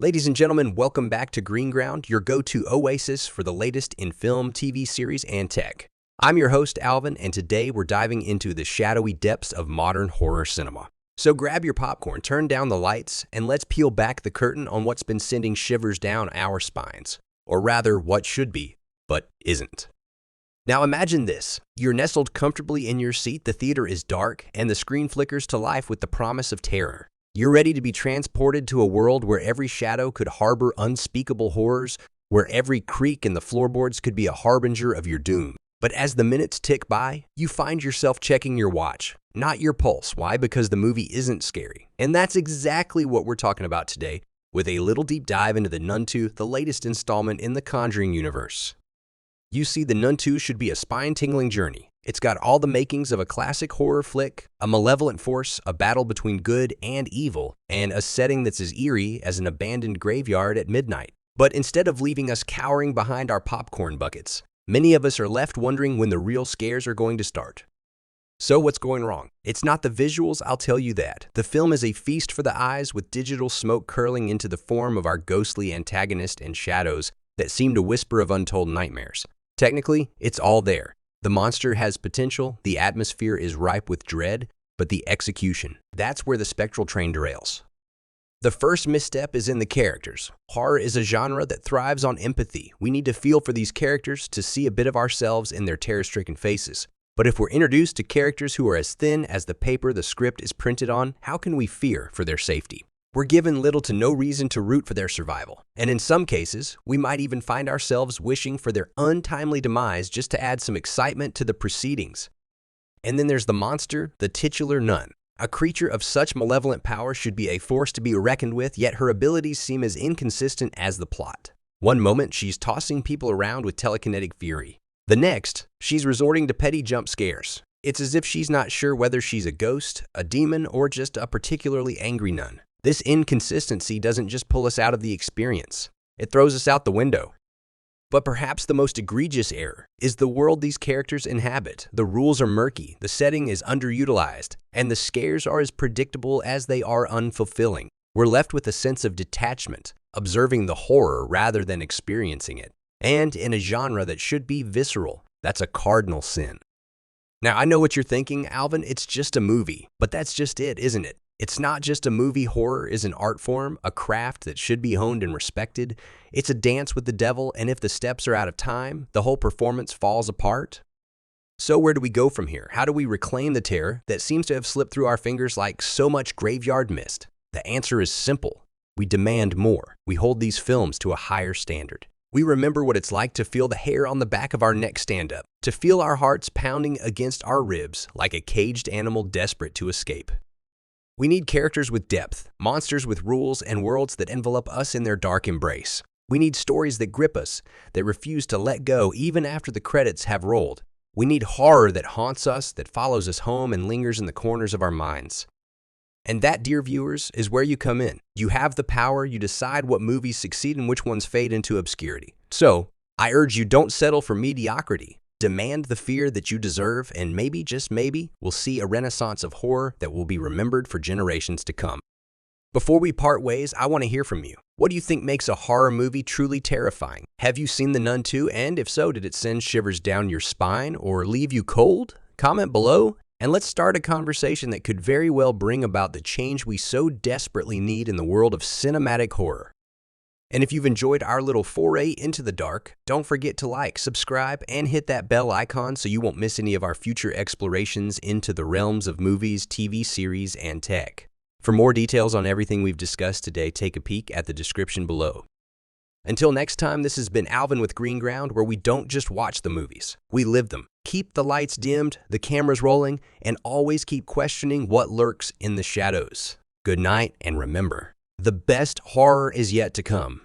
Ladies and gentlemen, welcome back to Green Ground, your go-to oasis for the latest in film, TV series, and tech. I'm your host, Alvin, and today we're diving into the shadowy depths of modern horror cinema. So grab your popcorn, turn down the lights, and let's peel back the curtain on what's been sending shivers down our spines. Or rather, what should be, but isn't. Now imagine this. You're nestled comfortably in your seat, the theater is dark, and the screen flickers to life with the promise of terror. You're ready to be transported to a world where every shadow could harbor unspeakable horrors, where every creak in the floorboards could be a harbinger of your doom. But as the minutes tick by, you find yourself checking your watch, not your pulse. Why? Because the movie isn't scary. And that's exactly what we're talking about today, with a little deep dive into The Nun 2, the latest installment in the Conjuring universe. You see, The Nun 2 should be a spine-tingling journey. It's got all the makings of a classic horror flick, a malevolent force, a battle between good and evil, and a setting that's as eerie as an abandoned graveyard at midnight. But instead of leaving us cowering behind our popcorn buckets, many of us are left wondering when the real scares are going to start. So what's going wrong? It's not the visuals, I'll tell you that. The film is a feast for the eyes, with digital smoke curling into the form of our ghostly antagonist and shadows that seem to whisper of untold nightmares. Technically, it's all there. The monster has potential, the atmosphere is ripe with dread, but the execution, that's where the spectral train derails. The first misstep is in the characters. Horror is a genre that thrives on empathy. We need to feel for these characters to see a bit of ourselves in their terror-stricken faces. But if we're introduced to characters who are as thin as the paper the script is printed on, how can we fear for their safety? We're given little to no reason to root for their survival. And in some cases, we might even find ourselves wishing for their untimely demise just to add some excitement to the proceedings. And then there's the monster, the titular nun. A creature of such malevolent power should be a force to be reckoned with, yet her abilities seem as inconsistent as the plot. One moment, she's tossing people around with telekinetic fury. The next, she's resorting to petty jump scares. It's as if she's not sure whether she's a ghost, a demon, or just a particularly angry nun. This inconsistency doesn't just pull us out of the experience, it throws us out the window. But perhaps the most egregious error is the world these characters inhabit. The rules are murky, the setting is underutilized, and the scares are as predictable as they are unfulfilling. We're left with a sense of detachment, observing the horror rather than experiencing it. And in a genre that should be visceral, that's a cardinal sin. Now, I know what you're thinking, Alvin, it's just a movie, but that's just it, isn't it? It's not just a movie. Horror is an art form, a craft that should be honed and respected. It's a dance with the devil, and if the steps are out of time, the whole performance falls apart. So where do we go from here? How do we reclaim the terror that seems to have slipped through our fingers like so much graveyard mist? The answer is simple. We demand more. We hold these films to a higher standard. We remember what it's like to feel the hair on the back of our neck stand up, to feel our hearts pounding against our ribs like a caged animal desperate to escape. We need characters with depth, monsters with rules, and worlds that envelop us in their dark embrace. We need stories that grip us, that refuse to let go even after the credits have rolled. We need horror that haunts us, that follows us home and lingers in the corners of our minds. And that, dear viewers, is where you come in. You have the power, you decide what movies succeed and which ones fade into obscurity. So, I urge you, don't settle for mediocrity. Demand the fear that you deserve, and maybe, just maybe, we'll see a renaissance of horror that will be remembered for generations to come. Before we part ways, I want to hear from you. What do you think makes a horror movie truly terrifying? Have you seen The Nun 2? And if so, did it send shivers down your spine or leave you cold? Comment below, and let's start a conversation that could very well bring about the change we so desperately need in the world of cinematic horror. And if you've enjoyed our little foray into the dark, don't forget to like, subscribe, and hit that bell icon so you won't miss any of our future explorations into the realms of movies, TV series, and tech. For more details on everything we've discussed today, take a peek at the description below. Until next time, this has been Alvin with Green Ground, where we don't just watch the movies, we live them. Keep the lights dimmed, the cameras rolling, and always keep questioning what lurks in the shadows. Good night, and remember, the best horror is yet to come.